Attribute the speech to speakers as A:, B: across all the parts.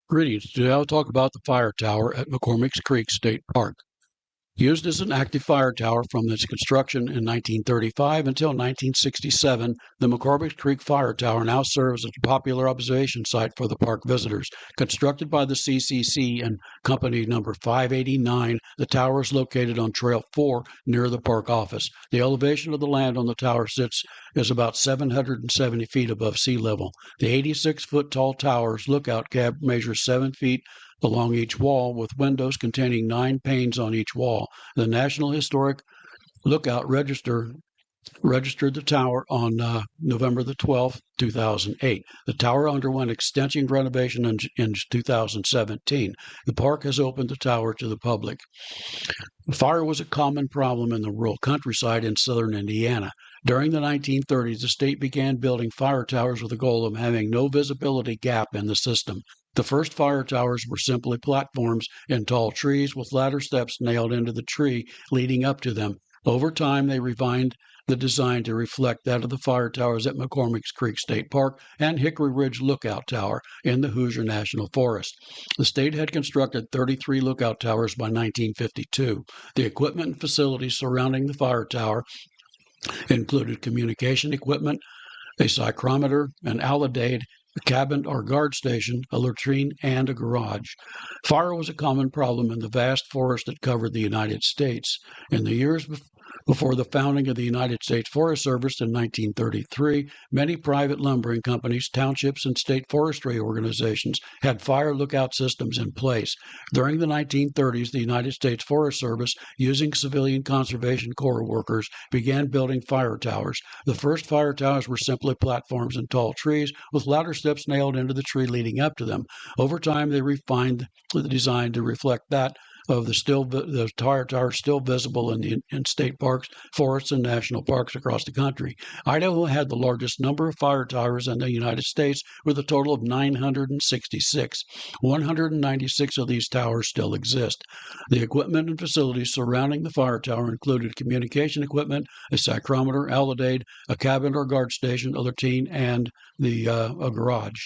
A: Greetings. Today I'll talk about the fire tower at McCormick's Creek State Park. Used as an active fire tower from its construction in 1935 until 1967, the McCormick's Creek Fire Tower now serves as a popular observation site for the park visitors. Constructed by the CCC and Company number 589, the tower is located on Trail 4 near the park office. The elevation of the land on the tower is about 770 feet above sea level. The 86-foot tall tower's lookout cab measures 7 feet along each wall, with windows containing 9 panes on each wall. The National Historic Lookout registered the tower on November the 12th, 2008. The tower underwent extensive renovation in 2017. The park has opened the tower to the public. Fire was a common problem in the rural countryside in southern Indiana. During the 1930s, the state began building fire towers with the goal of having no visibility gap in the system. The first fire towers were simply platforms in tall trees with ladder steps nailed into the tree leading up to them. Over time, they refined the design to reflect that of the fire towers at McCormick's Creek State Park and Hickory Ridge Lookout Tower in the Hoosier National Forest. The state had constructed 33 lookout towers by 1952. The equipment and facilities surrounding the fire tower included communication equipment, a psychrometer, an alidade, a cabin or guard station, a latrine, and a garage. Fire was a common problem in the vast forest that covered the United States. In the years before the founding of the United States Forest Service in 1933, many private lumbering companies, townships, and state forestry organizations had fire lookout systems in place. During the 1930s, the United States Forest Service, using civilian conservation corps workers, began building fire towers. The first fire towers were simply platforms in tall trees with ladder steps nailed into the tree leading up to them. Over time, they refined the design to reflect that of the fire towers still visible in state parks, forests, and national parks across the country. Idaho had the largest number of fire towers in the United States, with a total of 966. 196 of these towers still exist. The equipment and facilities surrounding the fire tower included communication equipment, a psychrometer, alidade, a cabin or guard station, a latrine, and a garage.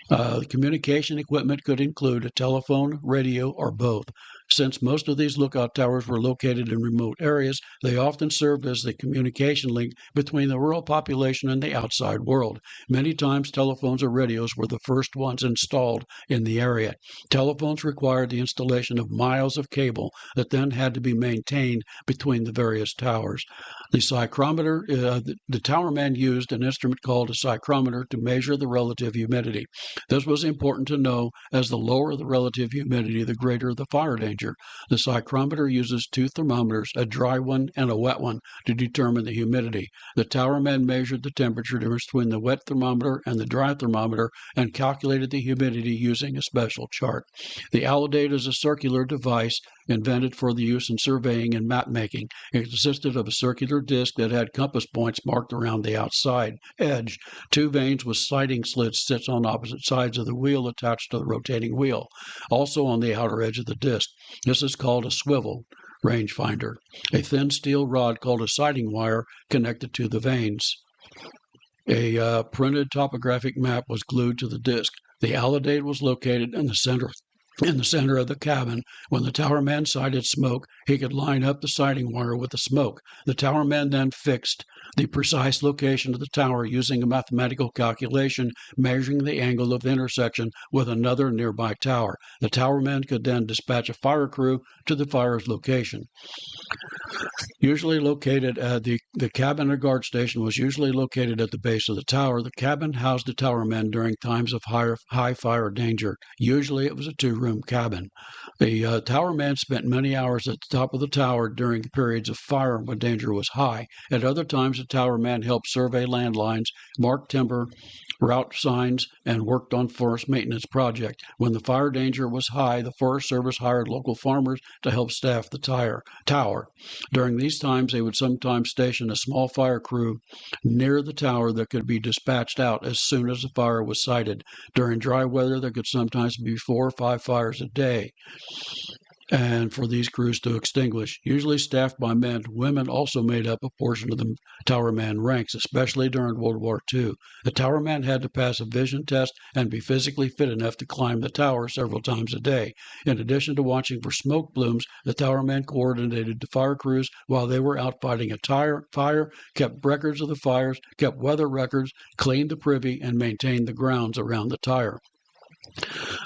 A: The communication equipment could include a telephone, radio, or both. Since most of these lookout towers were located in remote areas, they often served as the communication link between the rural population and the outside world. Many times, telephones or radios were the first ones installed in the area. Telephones required the installation of miles of cable that then had to be maintained between the various towers. The psychrometer, the towerman used an instrument called a psychrometer to measure the relative humidity. This was important to know, as the lower the relative humidity, the greater the fire danger. The psychrometer uses 2 thermometers, a dry one and a wet one, to determine the humidity. The towerman measured the temperature difference between the wet thermometer and the dry thermometer and calculated the humidity using a special chart. The alidade is a circular device invented for the use in surveying and map making. It consisted of a circular disc that had compass points marked around the outside edge. 2 vanes with sliding slits sit on opposite sides of the wheel attached to the rotating wheel, also on the outer edge of the disc. This is called a swivel rangefinder. A thin steel rod called a sighting wire connected to the vanes. A printed topographic map was glued to the disc. The alidade was located in the center of the cabin. When the towerman sighted smoke, he could line up the sighting wire with the smoke. The towerman then fixed the precise location of the tower using a mathematical calculation, measuring the angle of the intersection with another nearby tower. The towerman could then dispatch a fire crew to the fire's location. Usually located at the cabin or guard station was usually located at the base of the tower. The cabin housed the towermen during times of high fire danger. Usually it was a 2-room cabin. The towerman spent many hours at the top of the tower during periods of fire when danger was high. At other times, the towerman helped survey landlines, mark timber, route signs, and worked on forest maintenance projects. When the fire danger was high, the Forest Service hired local farmers to help staff the tower. During these times, they would sometimes station a small fire crew near the tower that could be dispatched out as soon as a fire was sighted. During dry weather, there could sometimes be 4 or 5 fires a day. and for these crews to extinguish. Usually staffed by men, women also made up a portion of the towerman ranks, especially during World War II. The towerman had to pass a vision test and be physically fit enough to climb the tower several times a day. In addition to watching for smoke plumes, the towerman coordinated the fire crews while they were out fighting a fire, kept records of the fires, kept weather records, cleaned the privy, and maintained the grounds around the tower.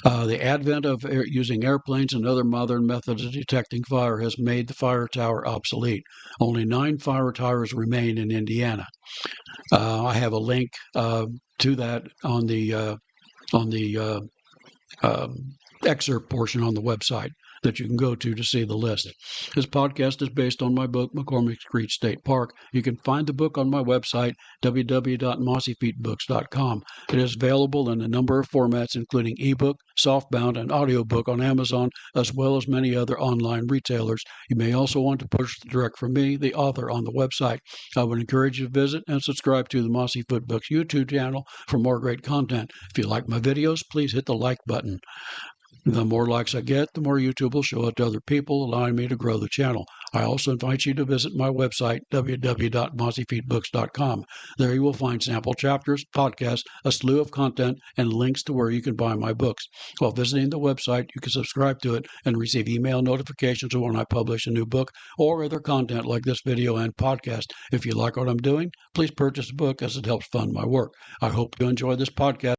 A: The advent of using airplanes and other modern methods of detecting fire has made the fire tower obsolete. Only 9 fire towers remain in Indiana. I have a link to that on the excerpt portion on the website that you can go to see the list. This podcast is based on my book, McCormick's Creek State Park. You can find the book on my website, www.mossyfeetbooks.com. It is available in a number of formats, including ebook, softbound, and audiobook on Amazon, as well as many other online retailers. You may also want to purchase direct from me, the author, on the website. I would encourage you to visit and subscribe to the Mossy Foot Books YouTube channel for more great content. If you like my videos, please hit the like button. The more likes I get, the more YouTube will show it to other people, allowing me to grow the channel. I also invite you to visit my website, www.mossyfeetbooks.com. There you will find sample chapters, podcasts, a slew of content, and links to where you can buy my books. While visiting the website, you can subscribe to it and receive email notifications when I publish a new book or other content like this video and podcast. If you like what I'm doing, please purchase the book as it helps fund my work. I hope you enjoy this podcast.